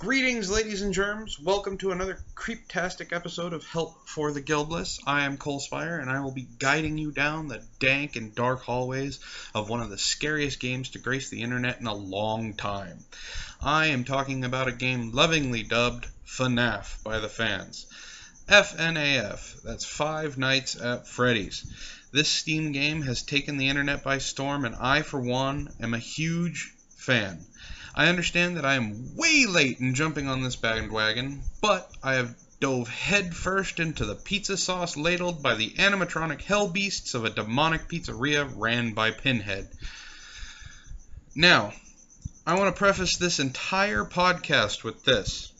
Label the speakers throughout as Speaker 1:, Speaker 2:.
Speaker 1: Greetings, ladies and germs. Welcome to another creeptastic episode of Help for the Guildless. I am Cole Spire, and I will be guiding you down the dank and dark hallways of one of the scariest games to grace the internet in a long time. I am talking about a game lovingly dubbed FNAF by the fans. FNAF, that's Five Nights at Freddy's. This Steam game has taken the internet by storm, and I, for one, am a huge fan. I understand that I am way late in jumping on this bandwagon, but I have dove headfirst into the pizza sauce ladled by the animatronic hell beasts of a demonic pizzeria ran by Pinhead. Now, I want to preface this entire podcast with this.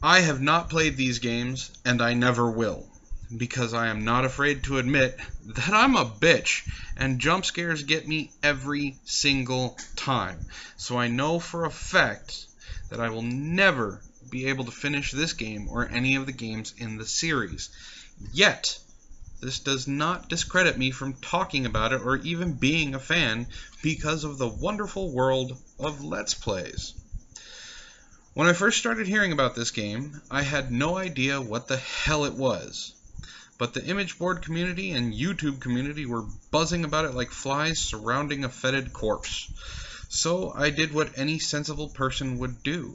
Speaker 1: I have not played these games, and I never will, because I am not afraid to admit that I'm a bitch, and jump scares get me every single time. So I know for a fact that I will never be able to finish this game or any of the games in the series. Yet, this does not discredit me from talking about it or even being a fan because of the wonderful world of Let's Plays. When I first started hearing about this game, I had no idea what the hell it was. But the image board community and YouTube community were buzzing about it like flies surrounding a fetid corpse. So I did what any sensible person would do.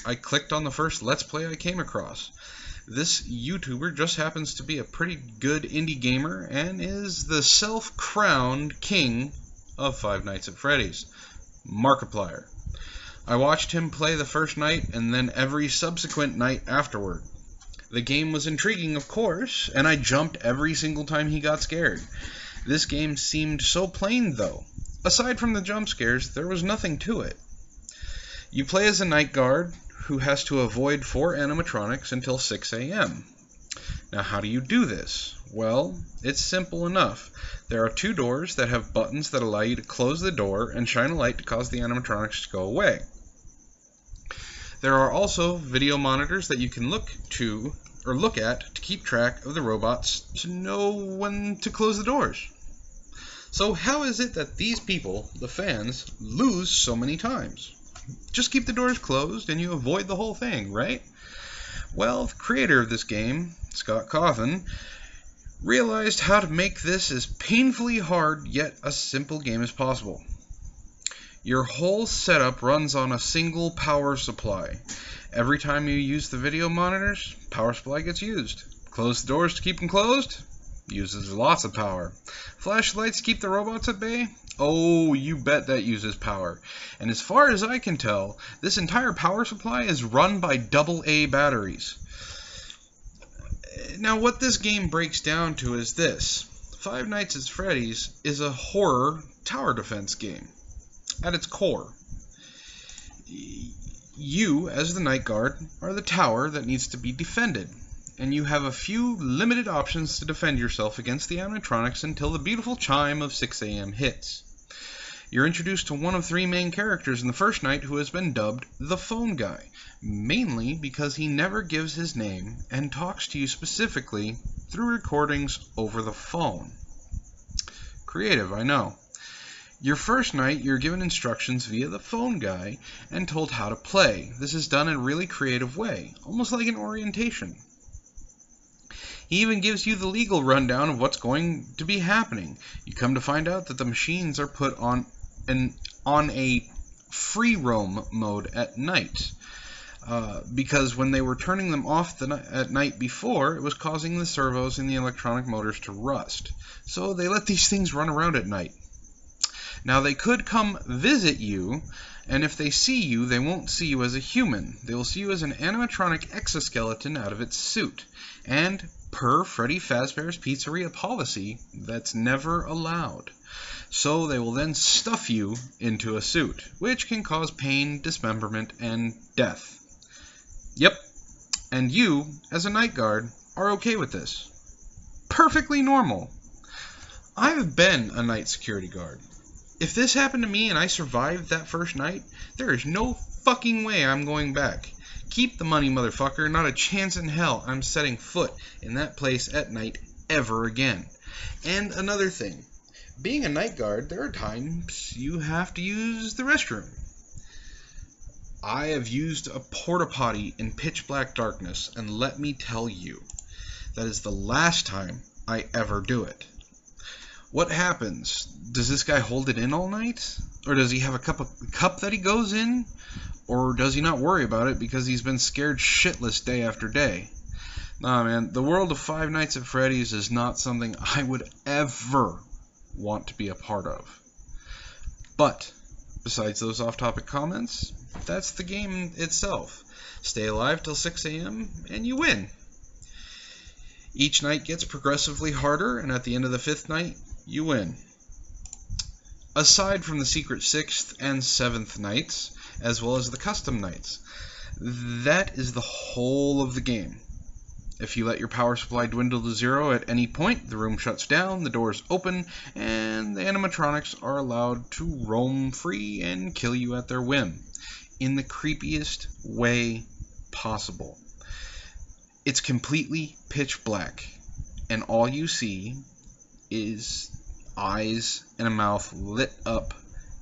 Speaker 1: I clicked on the first Let's Play I came across. This YouTuber just happens to be a pretty good indie gamer and is the self-crowned king of Five Nights at Freddy's, Markiplier. I watched him play the first night and then every subsequent night afterward. The game was intriguing, of course, and I jumped every single time he got scared. This game seemed so plain, though. Aside from the jump scares, there was nothing to it. You play as a night guard who has to avoid 4 animatronics until 6 a.m. Now, how do you do this? Well, it's simple enough. There are 2 doors that have buttons that allow you to close the door and shine a light to cause the animatronics to go away. There are also video monitors that you can look at to keep track of the robots to know when to close the doors. So how is it that these people, the fans, lose so many times? Just keep the doors closed and you avoid the whole thing, right? Well, the creator of this game, Scott Cawthon, realized how to make this as painfully hard yet a simple game as possible. Your whole setup runs on a single power supply. Every time you use the video monitors, power supply gets used. Close the doors to keep them closed, uses lots of power. Flashlights keep the robots at bay? Oh, you bet that uses power. And as far as I can tell, this entire power supply is run by AA batteries. Now, what this game breaks down to is this. Five Nights at Freddy's is a horror tower defense game. At its core, you, as the night guard, are the tower that needs to be defended, and you have a few limited options to defend yourself against the animatronics until the beautiful chime of 6 a.m. hits. You're introduced to one of 3 main characters in the first night who has been dubbed the Phone Guy, mainly because he never gives his name and talks to you specifically through recordings over the phone. Creative, I know. Your first night, you're given instructions via the Phone Guy and told how to play. This is done in a really creative way, almost like an orientation. He even gives you the legal rundown of what's going to be happening. You come to find out that the machines are put on a free roam mode at night. Because when they were turning them off at night before, it was causing the servos in the electronic motors to rust. So they let these things run around at night. Now, they could come visit you, and if they see you, they won't see you as a human. They will see you as an animatronic exoskeleton out of its suit. And, per Freddy Fazbear's Pizzeria policy, that's never allowed. So they will then stuff you into a suit, which can cause pain, dismemberment, and death. Yep, and you, as a night guard, are okay with this. Perfectly normal. I've been a night security guard. If this happened to me and I survived that first night, there is no fucking way I'm going back. Keep the money, motherfucker. Not a chance in hell I'm setting foot in that place at night ever again. And another thing. Being a night guard, there are times you have to use the restroom. I have used a porta potty in pitch black darkness, and let me tell you, that is the last time I ever do it. What happens? Does this guy hold it in all night? Or does he have a cup that he goes in? Or does he not worry about it because he's been scared shitless day after day? Nah, man, the world of Five Nights at Freddy's is not something I would ever want to be a part of. But, besides those off-topic comments, that's the game itself. Stay alive till 6 a.m. and you win. Each night gets progressively harder, and at the end of the 5th night, you win. Aside from the secret 6th and 7th nights, as well as the custom nights, that is the whole of the game. If you let your power supply dwindle to 0 at any point, the room shuts down, the doors open, and the animatronics are allowed to roam free and kill you at their whim, in the creepiest way possible. It's completely pitch black, and all you see is eyes and a mouth lit up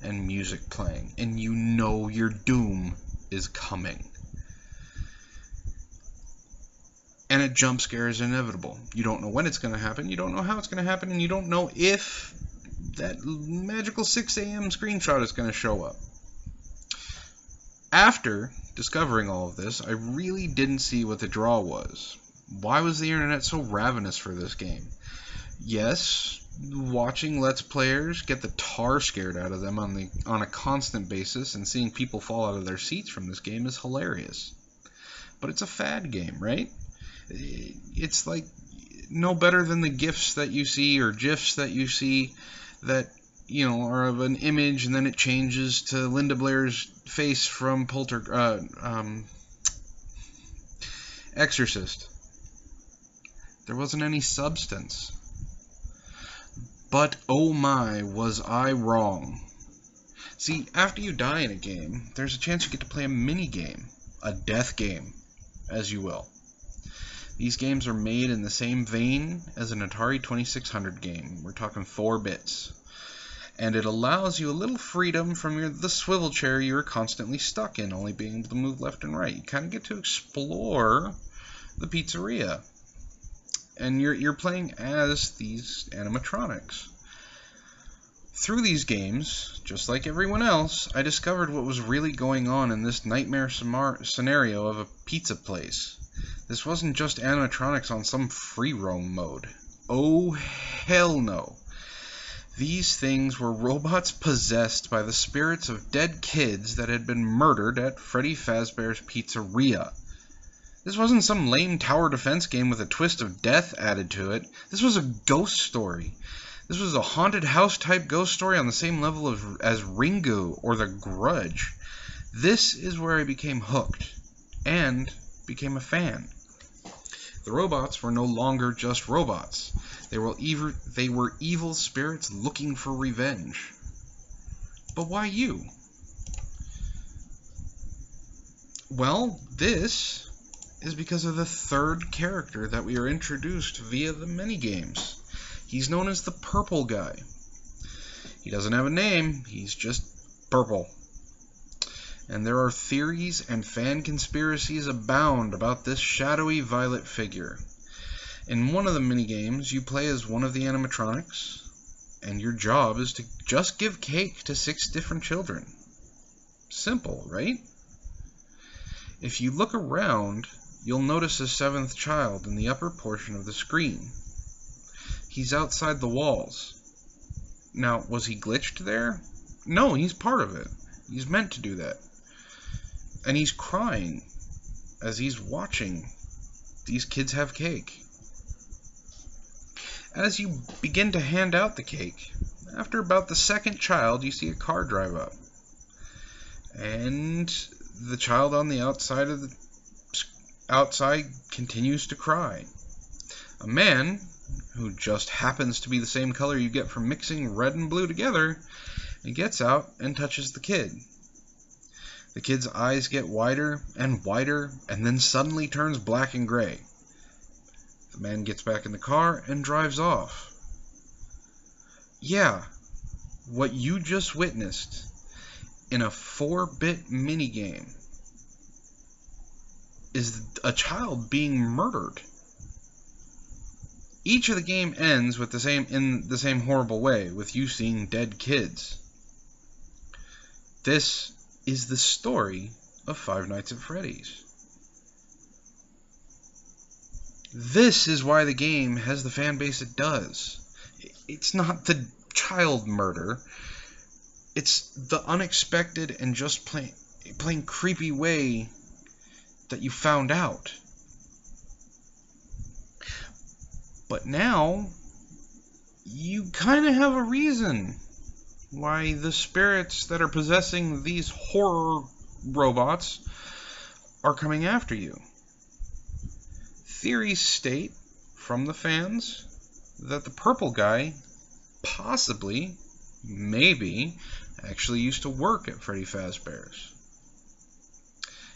Speaker 1: and music playing, and you know your doom is coming. And a jump scare is inevitable. You don't know when it's going to happen, you don't know how it's going to happen, and you don't know if that magical 6 a.m. screenshot is going to show up. After discovering all of this, I really didn't see what the draw was. Why was the internet so ravenous for this game? Yes, watching Let's Players get the tar scared out of them on a constant basis and seeing people fall out of their seats from this game is hilarious. But it's a fad game, right? It's like no better than the GIFs that you see or GIFs that you see that, you know, are of an image and then it changes to Linda Blair's face from Exorcist. There wasn't any substance. But oh my, was I wrong. See, after you die in a game, there's a chance you get to play a mini game, a death game, as you will. These games are made in the same vein as an Atari 2600 game. We're talking 4 bits. And it allows you a little freedom from the swivel chair you're constantly stuck in, only being able to move left and right. You kind of get to explore the pizzeria. And you're playing as these animatronics. Through these games, just like everyone else, I discovered what was really going on in this nightmare scenario of a pizza place. This wasn't just animatronics on some free roam mode. Oh, hell no. These things were robots possessed by the spirits of dead kids that had been murdered at Freddy Fazbear's Pizzeria. This wasn't some lame tower defense game with a twist of death added to it. This was a ghost story. This was a haunted house type ghost story on the same level as Ringu or The Grudge. This is where I became hooked and became a fan. The robots were no longer just robots. They were evil spirits looking for revenge. But why you? Well, this is because of the third character that we are introduced via the minigames. He's known as the Purple Guy. He doesn't have a name, he's just purple. And there are theories and fan conspiracies abound about this shadowy violet figure. In one of the minigames, you play as one of the animatronics, and your job is to just give cake to 6 different children. Simple, right? If you look around, you'll notice a 7th child in the upper portion of the screen. He's outside the walls. Now, was he glitched there? No, he's part of it. He's meant to do that. And he's crying as he's watching these kids have cake. As you begin to hand out the cake, after about the 2nd child, you see a car drive up. And the child on the outside continues to cry. A man, who just happens to be the same color you get from mixing red and blue together, and gets out and touches the kid. The kid's eyes get wider and wider, and then suddenly turns black and gray. The man gets back in the car and drives off. Yeah, what you just witnessed in a 4-bit minigame is a child being murdered. Each of the game ends with in the same horrible way, with you seeing dead kids. This is the story of Five Nights at Freddy's. This is why the game has the fan base it does. It's not the child murder. It's the unexpected and just plain creepy way that you found out. But now, you kind of have a reason why the spirits that are possessing these horror robots are coming after you. Theories state, from the fans, that the purple guy possibly, maybe, actually used to work at Freddy Fazbear's.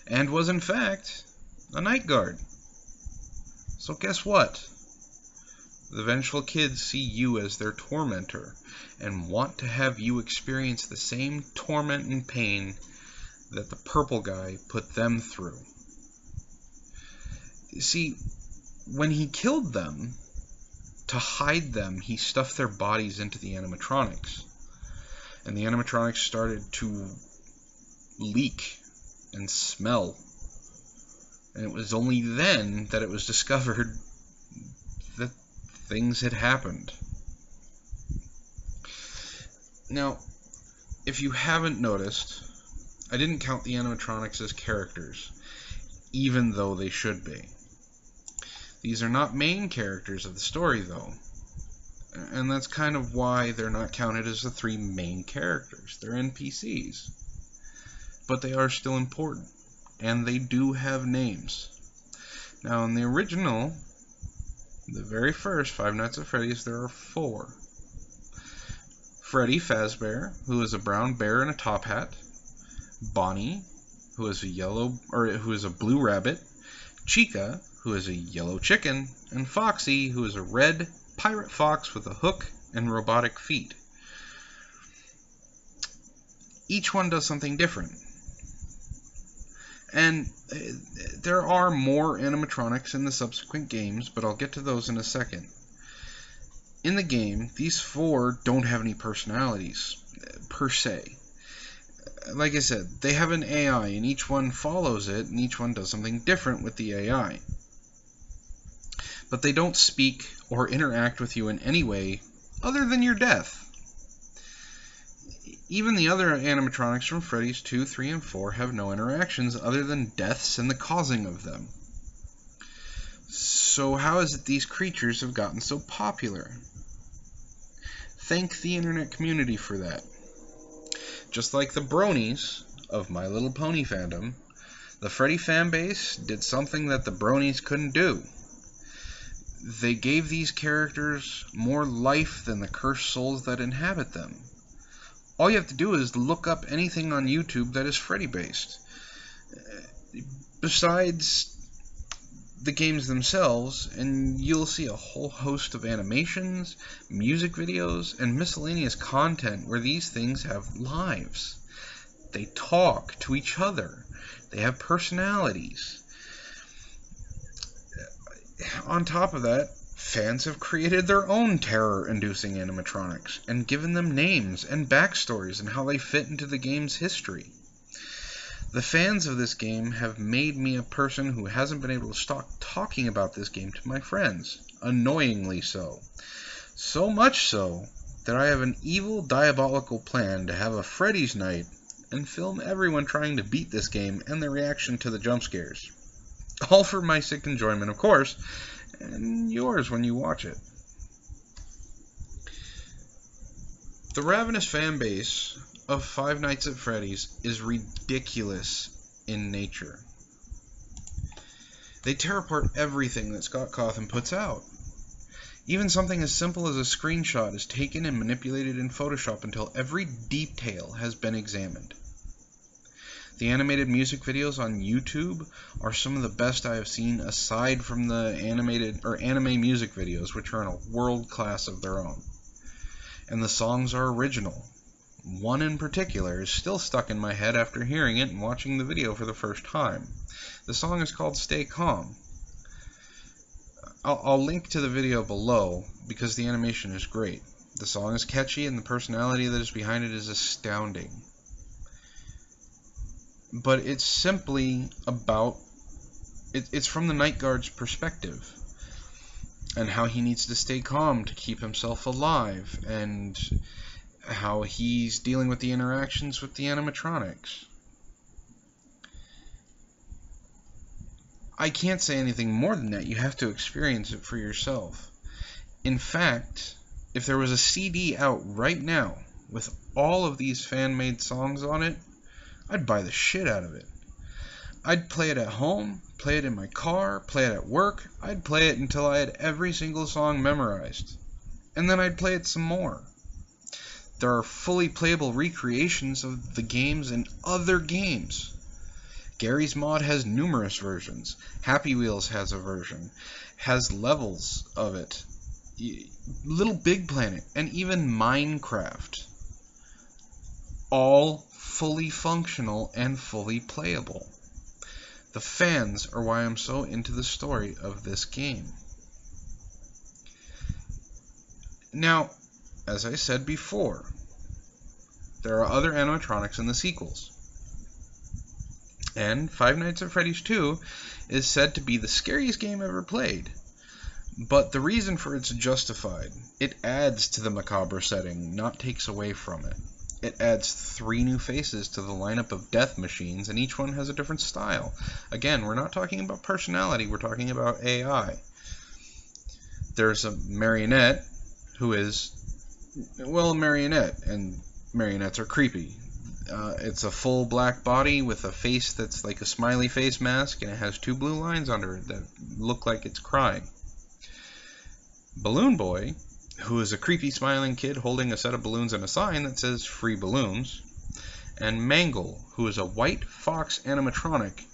Speaker 1: And was in fact a night guard. So guess what? The vengeful kids see you as their tormentor and want to have you experience the same torment and pain that the purple guy put them through. You see, when he killed them, to hide them, he stuffed their bodies into the animatronics. And the animatronics started to leak and smell. And it was only then that it was discovered that things had happened. Now, if you haven't noticed, I didn't count the animatronics as characters, even though they should be. These are not main characters of the story, though. And that's kind of why they're not counted as the three main characters. They're NPCs. But they are still important. And they do have names. Now, in the original, the very first Five Nights at Freddy's, there are 4. Freddy Fazbear, who is a brown bear in a top hat. Bonnie, who is a blue rabbit. Chica, who is a yellow chicken. And Foxy, who is a red pirate fox with a hook and robotic feet. Each one does something different. And there are more animatronics in the subsequent games, but I'll get to those in a second. In the game, these 4 don't have any personalities, per se. Like I said, they have an AI, and each one follows it, and each one does something different with the AI. But they don't speak or interact with you in any way other than your death. Even the other animatronics from Freddy's 2, 3, and 4 have no interactions other than deaths and the causing of them. So how is it these creatures have gotten so popular? Thank the internet community for that. Just like the bronies of My Little Pony fandom, the Freddy fanbase did something that the bronies couldn't do. They gave these characters more life than the cursed souls that inhabit them. All you have to do is look up anything on YouTube that is Freddy based. Besides the games themselves, and you'll see a whole host of animations, music videos, and miscellaneous content where these things have lives. They talk to each other. They have personalities. On top of that, fans have created their own terror-inducing animatronics and given them names and backstories and how they fit into the game's history. The fans of this game have made me a person who hasn't been able to stop talking about this game to my friends, annoyingly so. So much so that I have an evil, diabolical plan to have a Freddy's night and film everyone trying to beat this game and their reaction to the jump scares. All for my sick enjoyment, of course, and yours when you watch it. The ravenous fan base of Five Nights at Freddy's is ridiculous in nature. They tear apart everything that Scott Cawthon puts out. Even something as simple as a screenshot is taken and manipulated in Photoshop until every detail has been examined. The animated music videos on YouTube are some of the best I have seen aside from the anime music videos, which are in a world class of their own. And the songs are original. one in particular is still stuck in my head after hearing it and watching the video for the first time. The song is called Stay Calm. I'll link to the video below because the animation is great. The song is catchy and the personality that is behind it is astounding. But it's simply about... It's from the Night Guard's perspective, and how he needs to stay calm to keep himself alive, and how he's dealing with the interactions with the animatronics. I can't say anything more than that. You have to experience it for yourself. In fact, if there was a CD out right now with all of these fan-made songs on it, I'd buy the shit out of it. I'd play it at home, play it in my car, play it at work. I'd play it until I had every single song memorized. And then I'd play it some more. There are fully playable recreations of the games in other games. Gary's Mod has numerous versions. Happy Wheels has a version. Has levels of it. Little Big Planet, and even Minecraft. All fully functional and fully playable. The fans are why I'm so into the story of this game. Now, as I said before, there are other animatronics in the sequels. And Five Nights at Freddy's 2 is said to be the scariest game ever played. But the reason for it's justified. It adds to the macabre setting, not takes away from it. It adds 3 new faces to the lineup of death machines, and each one has a different style. Again, we're not talking about personality, we're talking about AI. There's a marionette who is, well, a marionette, and marionettes are creepy. It's a full black body with a face that's like a smiley face mask, and it has 2 blue lines under it that look like it's crying. Balloon Boy, who is a creepy smiling kid holding a set of balloons and a sign that says free balloons, and Mangle, who is a white fox animatronic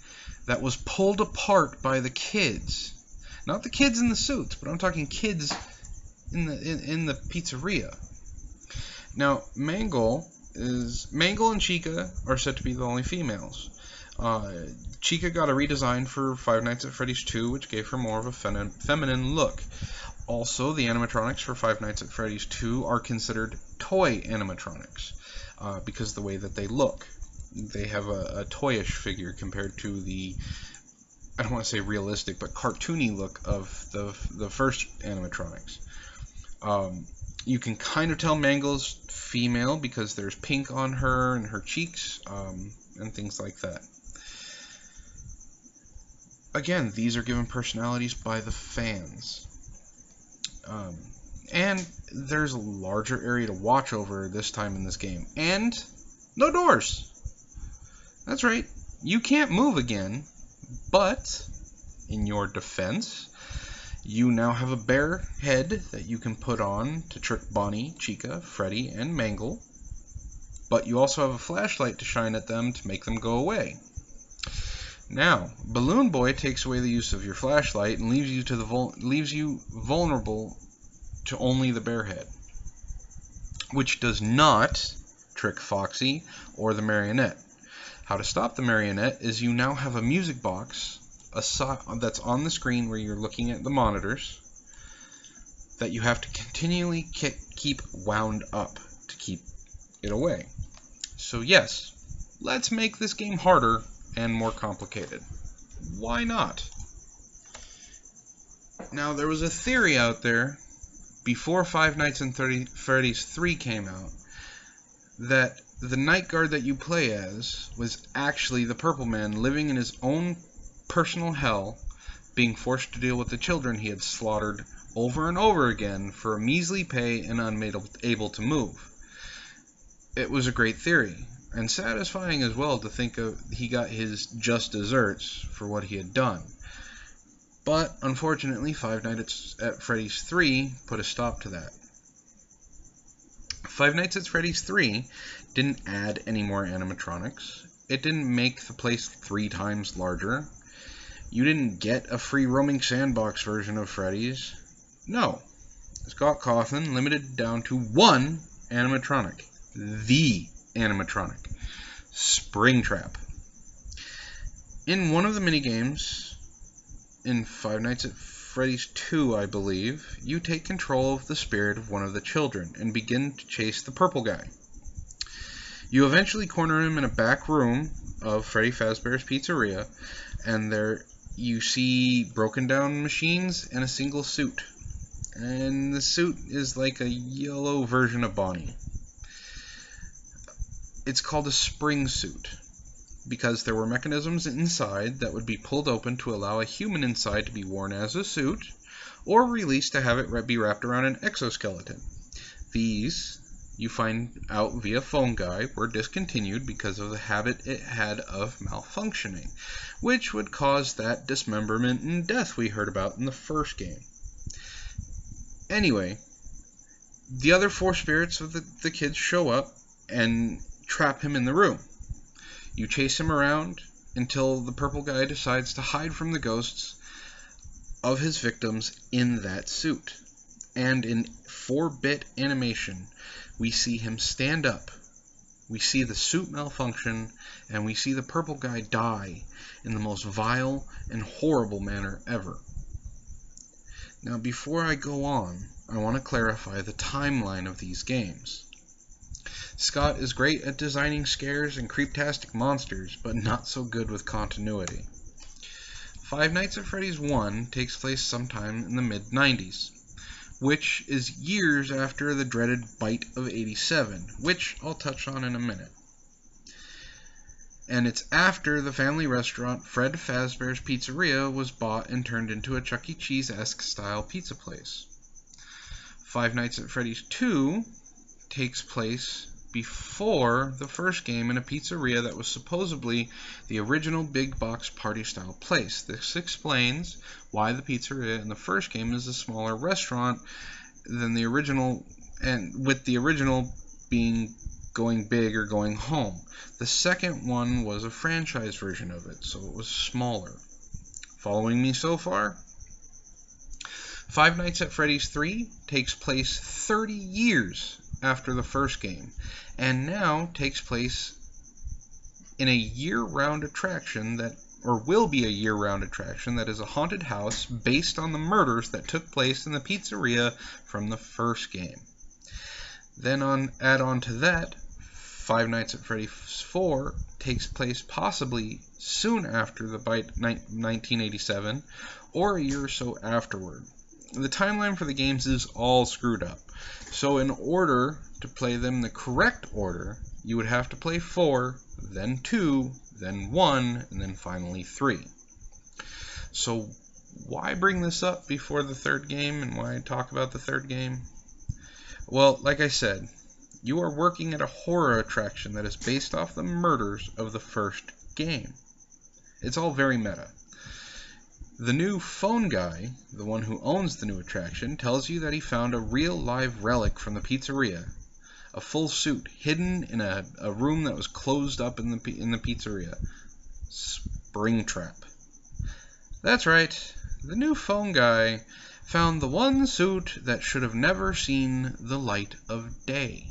Speaker 1: that was pulled apart by the kids. Not the kids in the suits, but I'm talking kids in the pizzeria. Now, Mangle and Chica are said to be the only females. Chica got a redesign for Five Nights at Freddy's 2, which gave her more of a feminine look. Also, the animatronics for Five Nights at Freddy's 2 are considered toy animatronics because of the way that they look. They have a toyish figure compared to the, I don't want to say realistic, but cartoony look of the first animatronics. You can kind of tell Mangle's female because there's pink on her and her cheeks and things like that. Again, these are given personalities by the fans. And there's a larger area to watch over this time in this game. And no doors. That's right. You can't move again, but in your defense, you now have a bear head that you can put on to trick Bonnie, Chica, Freddy, and Mangle. But you also have a flashlight to shine at them to make them go away. Now, Balloon Boy takes away the use of your flashlight and leaves you vulnerable to only the bear head, which does not trick Foxy or the marionette. How to stop the marionette is you now have a music box that's on the screen where you're looking at the monitors that you have to continually keep wound up to keep it away. So yes, let's make this game harder and more complicated. Why not? Now, there was a theory out there before Five Nights at Freddy's 3 came out that the night guard that you play as was actually the Purple Man living in his own personal hell, being forced to deal with the children he had slaughtered over and over again for a measly pay and unable to move. It was a great theory, and satisfying as well to think of he got his just desserts for what he had done. But unfortunately, Five Nights at Freddy's 3 put a stop to that. Five Nights at Freddy's 3 didn't add any more animatronics. It didn't make the place 3 times larger. You didn't get a free roaming sandbox version of Freddy's. No. Scott Cawthon limited down to 1 animatronic. the animatronic, Springtrap. In one of the minigames, in Five Nights at Freddy's 2, I believe, you take control of the spirit of one of the children and begin to chase the purple guy. You eventually corner him in a back room of Freddy Fazbear's Pizzeria, and there you see broken down machines and a single suit. And the suit is like a yellow version of Bonnie. It's called a spring suit because there were mechanisms inside that would be pulled open to allow a human inside to be worn as a suit, or released to have it be wrapped around an exoskeleton. These, you find out via Phone Guy, were discontinued because of the habit it had of malfunctioning, which would cause that dismemberment and death we heard about in the first game. Anyway, the other four spirits of the kids show up and trap him in the room. You chase him around until the purple guy decides to hide from the ghosts of his victims in that suit. And in 4-bit animation, we see him stand up, we see the suit malfunction, and we see the purple guy die in the most vile and horrible manner ever. Now, before I go on, I want to clarify the timeline of these games. Scott is great at designing scares and creeptastic monsters, but not so good with continuity. Five Nights at Freddy's 1 takes place sometime in the mid-90s, which is years after the dreaded Bite of '87, which I'll touch on in a minute. And it's after the family restaurant Fred Fazbear's Pizzeria was bought and turned into a Chuck E. Cheese-esque style pizza place. Five Nights at Freddy's 2 takes place before the first game in a pizzeria that was supposedly the original big box party style place. This explains why the pizzeria in the first game is a smaller restaurant than the original, and with the original being going big or going home. The second one was a franchise version of it, so it was smaller. Following me so far? Five Nights at Freddy's 3 takes place 30 years after the first game, and now takes place in a year-round attraction that, or will be a year-round attraction, that is a haunted house based on the murders that took place in the pizzeria from the first game. Then add on to that, Five Nights at Freddy's 4 takes place possibly soon after the Bite 1987, or a year or so afterward. The timeline for the games is all screwed up, so in order to play them the correct order, you would have to play 4, then 2, then 1, and then finally 3. So why bring this up before the third game, and why talk about the third game? Well, like I said, you are working at a horror attraction that is based off the murders of the first game. It's all very meta. The new Phone Guy, the one who owns the new attraction, tells you that he found a real live relic from the pizzeria, a full suit hidden in a room that was closed up in the pizzeria. Springtrap. That's right, the new Phone Guy found the one suit that should have never seen the light of day.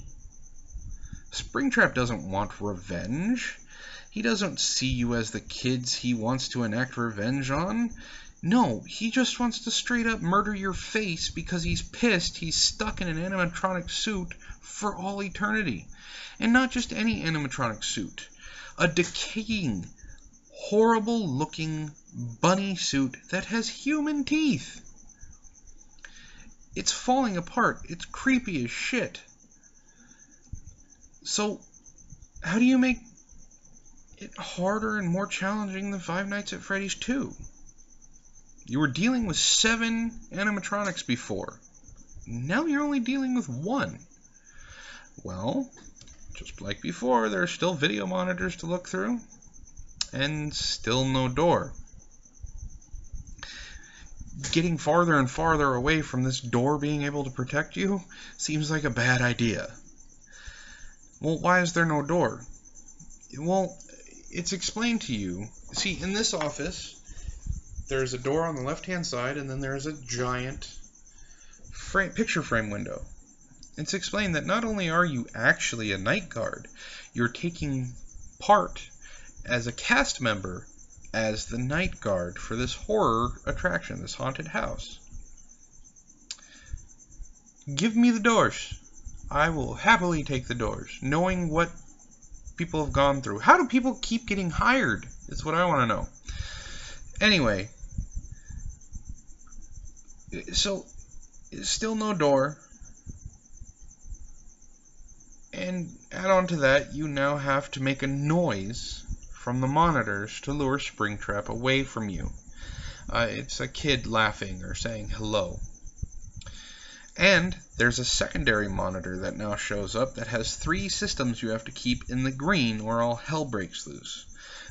Speaker 1: Springtrap doesn't want revenge. He doesn't see you as the kids he wants to enact revenge on. No, he just wants to straight up murder your face because he's pissed he's stuck in an animatronic suit for all eternity. And not just any animatronic suit. A decaying, horrible looking bunny suit that has human teeth. It's falling apart. It's creepy as shit. So, how do you make it harder and more challenging than Five Nights at Freddy's 2? You were dealing with 7 animatronics before. Now you're only dealing with 1. Well, just like before, there are still video monitors to look through, and still no door. Getting farther and farther away from this door being able to protect you seems like a bad idea. Well, why is there no door? Well, it's explained to you. See, in this office, there's a door on the left-hand side, and then there's a giant picture frame window. It's explained that not only are you actually a night guard, you're taking part as a cast member as the night guard for this horror attraction, this haunted house. Give me the doors. I will happily take the doors, knowing what people have gone through. How do people keep getting hired? It's what I want to know. Anyway, so still no door. And add on to that, you now have to make a noise from the monitors to lure Springtrap away from you. It's a kid laughing or saying hello. And there's a secondary monitor that now shows up that has 3 systems you have to keep in the green or all hell breaks loose.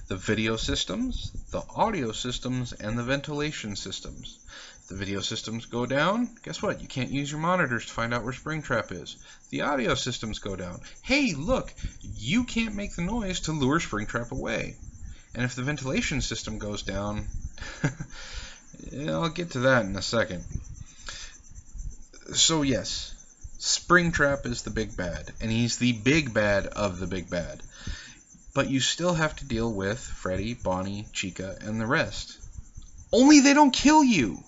Speaker 1: The video systems, the audio systems, and the ventilation systems. If the video systems go down, guess what? You can't use your monitors to find out where Springtrap is. The audio systems go down. Hey, look, you can't make the noise to lure Springtrap away. And if the ventilation system goes down, I'll get to that in a second. So yes, Springtrap is the big bad, and he's the big bad of the big bad. But you still have to deal with Freddy, Bonnie, Chica, and the rest. Only they don't kill you!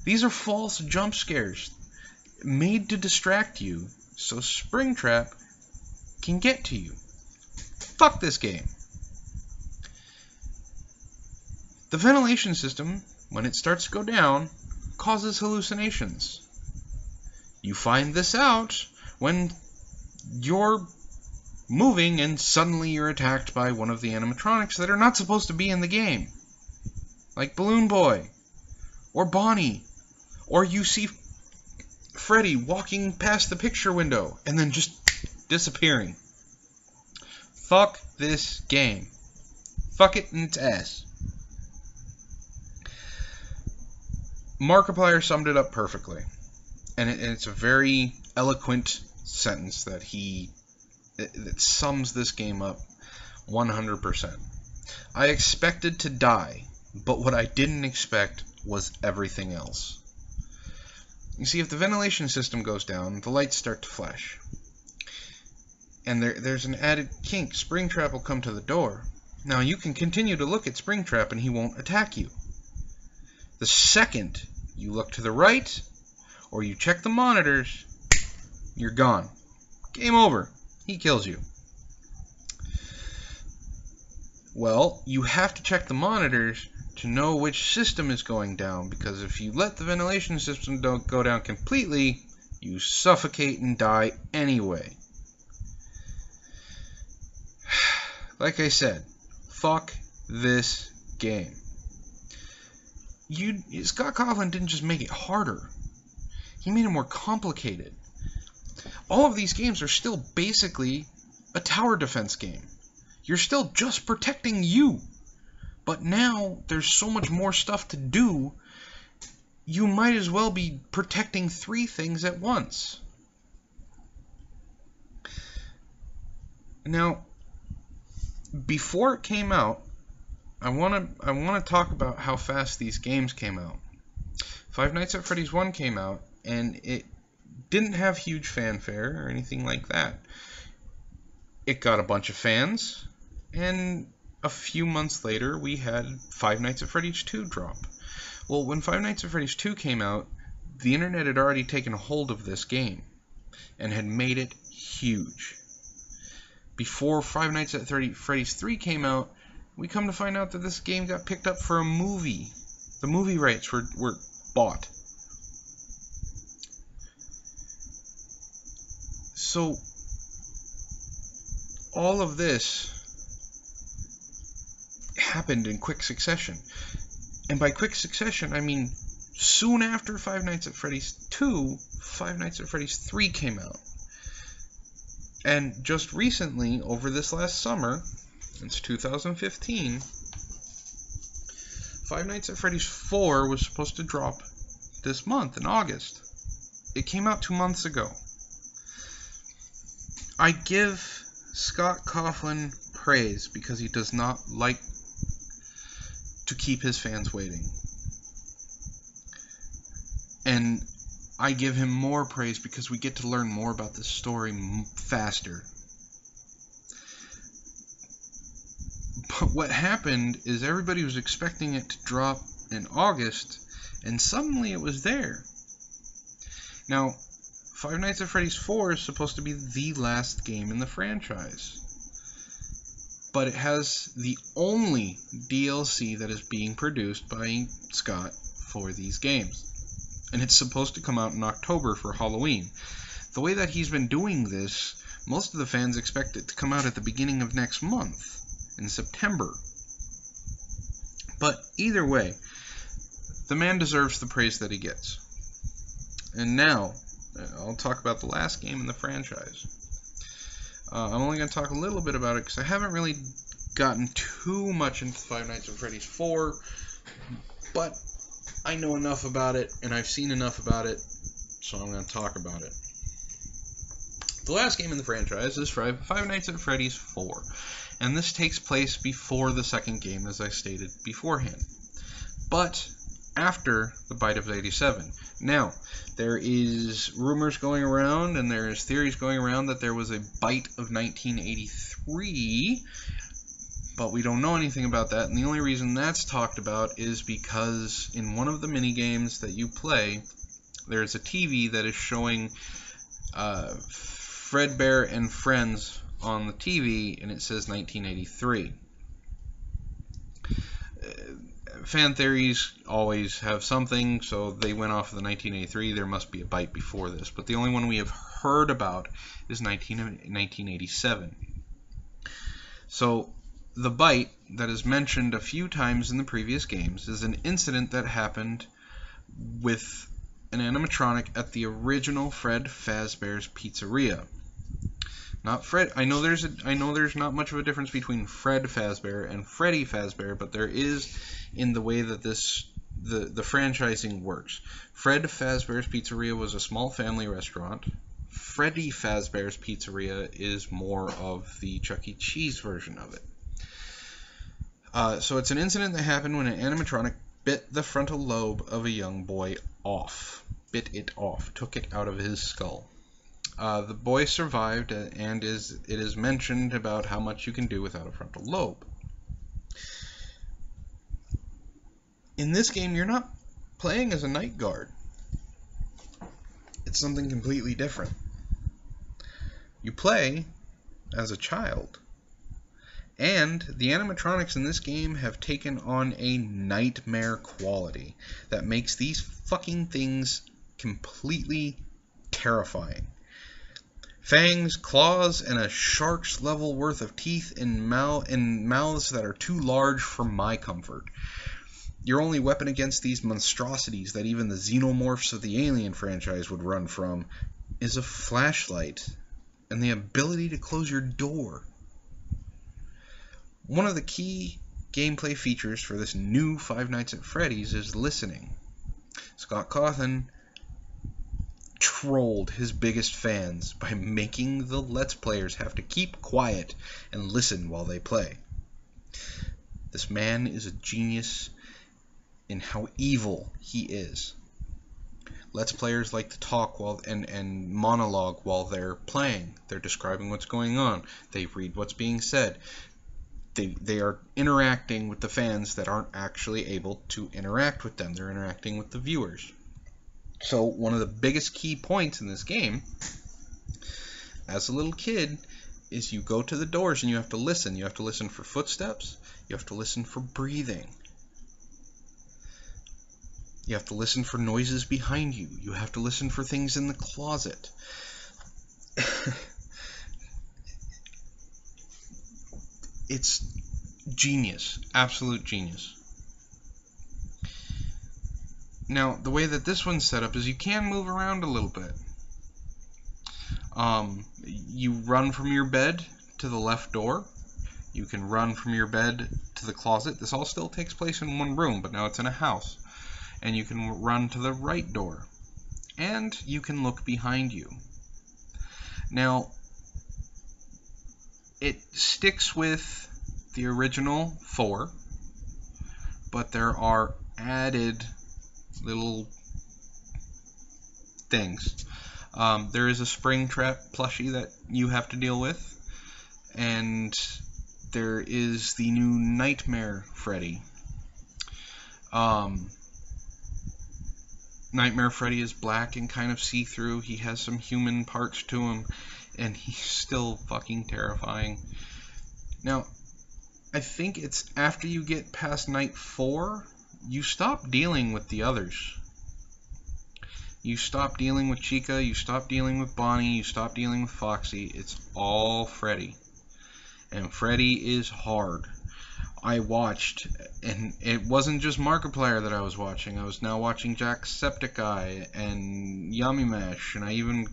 Speaker 1: These are false jump scares, made to distract you, so Springtrap can get to you. Fuck this game. The ventilation system, when it starts to go down, causes hallucinations. You find this out when you're moving and suddenly you're attacked by one of the animatronics that are not supposed to be in the game. Like Balloon Boy, or Bonnie, or you see Freddy walking past the picture window and then just disappearing. Fuck this game. Fuck it in its ass. Markiplier summed it up perfectly. And it's a very eloquent sentence that that sums this game up 100%. I expected to die, but what I didn't expect was everything else. You see, if the ventilation system goes down, the lights start to flash. And there's an added kink. Springtrap will come to the door. Now, you can continue to look at Springtrap and he won't attack you. The second you look to the right, or you check the monitors, you're gone. Game over. He kills you. Well, you have to check the monitors to know which system is going down, because if you let the ventilation system go down completely, you suffocate and die anyway. Like I said, fuck this game. Scott Coughlin didn't just make it harder. He made it more complicated. All of these games are still basically a tower defense game. You're still just protecting you. But now there's so much more stuff to do, you might as well be protecting 3 things at once. Now, before it came out, I want to talk about how fast these games came out. Five Nights at Freddy's 1 came out, and it didn't have huge fanfare or anything like that. It got a bunch of fans, and a few months later we had Five Nights at Freddy's 2 drop. Well, when Five Nights at Freddy's 2 came out, the internet had already taken hold of this game and had made it huge. Before Five Nights at Freddy's 3 came out, we come to find out that this game got picked up for a movie. The movie rights were bought. So, all of this happened in quick succession. And by quick succession, I mean soon after Five Nights at Freddy's 2, Five Nights at Freddy's 3 came out. And just recently, over this last summer, it's 2015, Five Nights at Freddy's 4 was supposed to drop this month in August. It came out 2 months ago. I give Scott Coughlin praise because he does not like to keep his fans waiting. And I give him more praise because we get to learn more about this story faster. But what happened is everybody was expecting it to drop in August, and suddenly it was there. Now, Five Nights at Freddy's 4 is supposed to be the last game in the franchise. But it has the only DLC that is being produced by Scott for these games. And it's supposed to come out in October for Halloween. The way that he's been doing this, most of the fans expect it to come out at the beginning of next month, in September. But either way, the man deserves the praise that he gets. And now, I'll talk about the last game in the franchise. I'm only going to talk a little bit about it because I haven't really gotten too much into Five Nights at Freddy's 4, but I know enough about it, and I've seen enough about it, so I'm going to talk about it. The last game in the franchise is Five Nights at Freddy's 4, and this takes place before the second game, as I stated beforehand, but after the Bite of 87. Now, there is rumors going around, and there's theories going around that there was a Bite of 1983, but we don't know anything about that, and the only reason that's talked about is because in one of the mini-games that you play, there's a TV that is showing Fredbear and Friends on the TV, and it says 1983. Fan theories always have something, so they went off of the 1983. There must be a Bite before this, but the only one we have heard about is 1987. So the Bite that is mentioned a few times in the previous games is an incident that happened with an animatronic at the original Fred Fazbear's Pizzeria. Not Fred. I know there's not much of a difference between Fred Fazbear and Freddy Fazbear, but there is in the way that the franchising works. Fred Fazbear's Pizzeria was a small family restaurant. Freddy Fazbear's Pizzeria is more of the Chuck E. Cheese version of it. So it's an incident that happened when an animatronic bit the frontal lobe of a young boy off. Bit it off. Took it out of his skull. The boy survived, and it is mentioned about how much you can do without a frontal lobe. In this game, you're not playing as a night guard. It's something completely different. You play as a child. And the animatronics in this game have taken on a nightmare quality that makes these fucking things completely terrifying. Fangs, claws, and a shark's level worth of teeth in mouths that are too large for my comfort. Your only weapon against these monstrosities that even the xenomorphs of the Alien franchise would run from is a flashlight and the ability to close your door. One of the key gameplay features for this new Five Nights at Freddy's is listening. Scott Cawthon trolled his biggest fans by making the Let's Players have to keep quiet and listen while they play. This man is a genius in how evil he is. Let's Players like to talk and monologue while they're playing. They're describing what's going on. They read what's being said. They are interacting with the fans that aren't actually able to interact with them. They're interacting with the viewers. So one of the biggest key points in this game, as a little kid, is you go to the doors and you have to listen. You have to listen for footsteps. You have to listen for breathing. You have to listen for noises behind you. You have to listen for things in the closet. It's genius. Absolute genius. Now, the way that this one's set up is you can move around a little bit. You run from your bed to the left door. You can run from your bed to the closet. This all still takes place in one room, but now it's in a house. And you can run to the right door. And you can look behind you. Now, it sticks with the original 4, but there are added little things. There is a spring trap plushie that you have to deal with, and there is the new Nightmare Freddy. Nightmare Freddy is black and kind of see-through. He has some human parts to him, and he's still fucking terrifying. Now, I think it's after you get past night 4, you stop dealing with the others. You stop dealing with Chica, you stop dealing with Bonnie, you stop dealing with Foxy. It's all Freddy. And Freddy is hard. I watched, and it wasn't just Markiplier that I was watching. I was now watching Jacksepticeye and Yummy Mash, and I even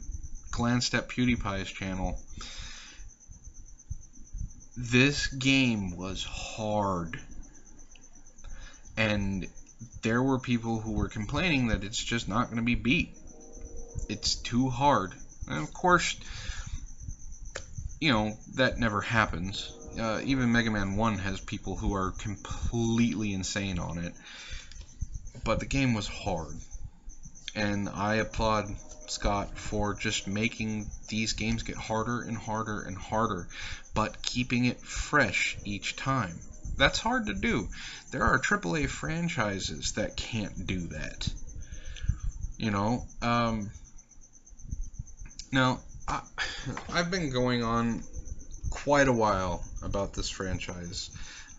Speaker 1: glanced at PewDiePie's channel. This game was hard. And there were people who were complaining that it's just not going to be beat. It's too hard. And of course, you know, that never happens. Even Mega Man 1 has people who are completely insane on it. But the game was hard. And I applaud Scott for just making these games get harder and harder and harder, but keeping it fresh each time. That's hard to do. There are AAA franchises that can't do that. You know, now, I've been going on quite a while about this franchise.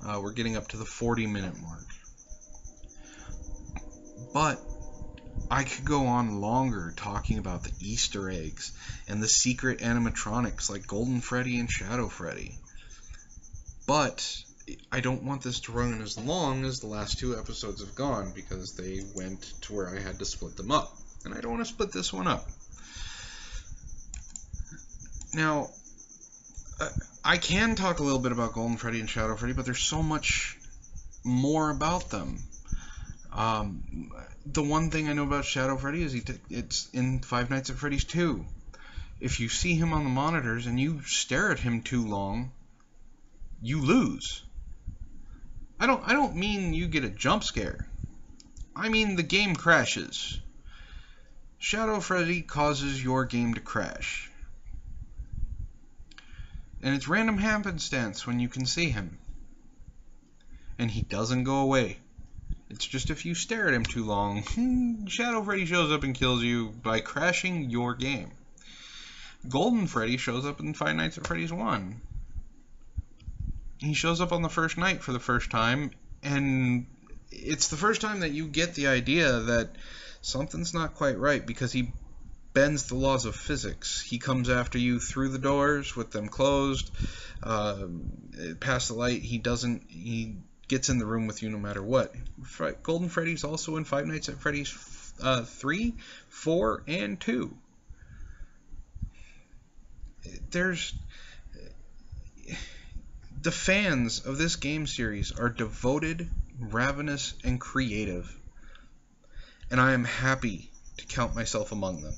Speaker 1: We're getting up to the 40-minute mark. But I could go on longer talking about the Easter eggs and the secret animatronics like Golden Freddy and Shadow Freddy. But I don't want this to run as long as the last 2 episodes have gone, because they went to where I had to split them up. And I don't want to split this one up. Now, I can talk a little bit about Golden Freddy and Shadow Freddy, but there's so much more about them. The one thing I know about Shadow Freddy is it's in Five Nights at Freddy's 2. If you see him on the monitors and you stare at him too long, you lose. I don't mean you get a jump scare. I mean the game crashes. Shadow Freddy causes your game to crash. And it's random happenstance when you can see him. And he doesn't go away. It's just if you stare at him too long, Shadow Freddy shows up and kills you by crashing your game. Golden Freddy shows up in Five Nights at Freddy's 1. He shows up on the first night for the first time, and it's the first time that you get the idea that something's not quite right, because he bends the laws of physics. He comes after you through the doors with them closed, past the light. He gets in the room with you no matter what. Golden Freddy's also in Five Nights at Freddy's 3, 4, and 2. The fans of this game series are devoted, ravenous, and creative. And I am happy to count myself among them.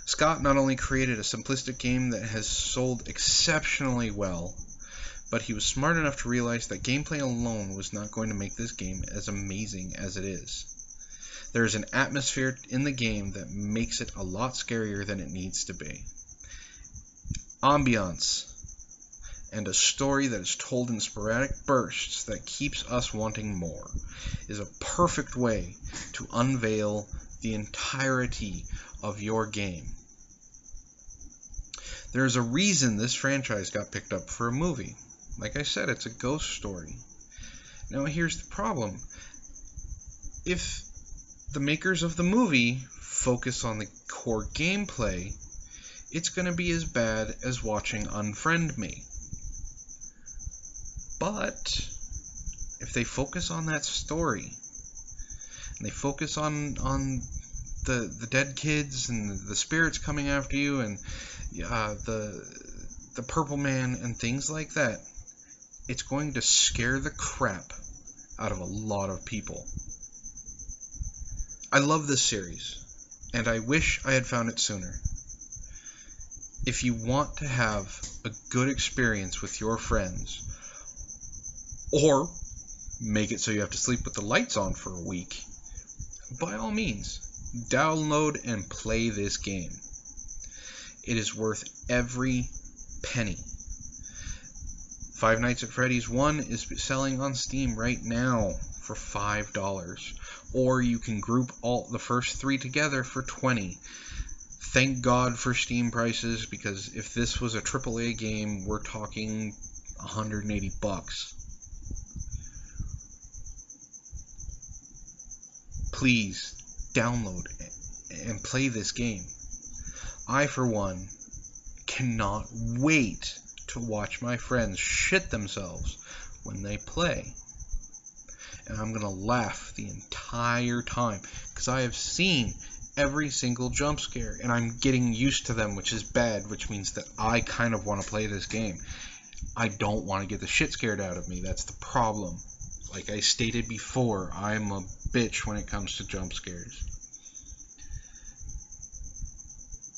Speaker 1: Scott not only created a simplistic game that has sold exceptionally well, but he was smart enough to realize that gameplay alone was not going to make this game as amazing as it is. There is an atmosphere in the game that makes it a lot scarier than it needs to be. Ambiance, and a story that is told in sporadic bursts that keeps us wanting more, is a perfect way to unveil the entirety of your game. There is a reason this franchise got picked up for a movie. Like I said, it's a ghost story. Now here's the problem. If the makers of the movie focus on the core gameplay, it's going to be as bad as watching Unfriend Me. But if they focus on that story, and they focus on the dead kids and the spirits coming after you, and the Purple Man and things like that, it's going to scare the crap out of a lot of people. I love this series, and I wish I had found it sooner. If you want to have a good experience with your friends, or make it so you have to sleep with the lights on for a week, by all means, Download and play this game. It is worth every penny. Five Nights at Freddy's 1 is selling on Steam right now for $5. Or you can group all the first 3 together for $20. Thank God for Steam prices, because if this was a AAA game, we're talking $180. Please download and play this game. I, for one, cannot wait to watch my friends shit themselves when they play. And I'm going to laugh the entire time, because I have seen every single jump scare, and I'm getting used to them, which is bad, which means that I kind of want to play this game. I don't want to get the shit scared out of me. That's the problem. Like I stated before, I'm a bitch when it comes to jump scares.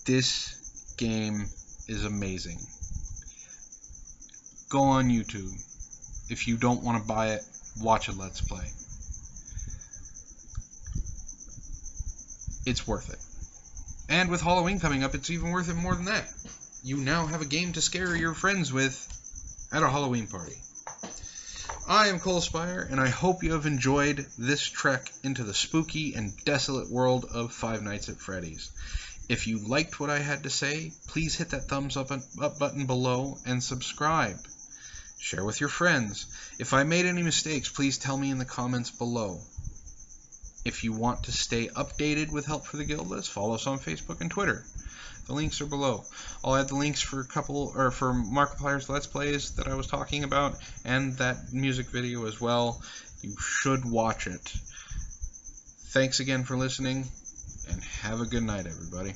Speaker 1: This game is amazing. Go on YouTube. If you don't want to buy it, watch a Let's Play. It's worth it. And with Halloween coming up, it's even worth it more than that. You now have a game to scare your friends with at a Halloween party. I am Cole Spire, and I hope you have enjoyed this trek into the spooky and desolate world of Five Nights at Freddy's. If you liked what I had to say, please hit that thumbs up button below and subscribe. Share with your friends. If I made any mistakes, please tell me in the comments below. If you want to stay updated with Help for the Guildless, follow us on Facebook and Twitter. The links are below. I'll add the links for for Markiplier's Let's Plays that I was talking about, and that music video as well. You should watch it. Thanks again for listening, and have a good night, everybody.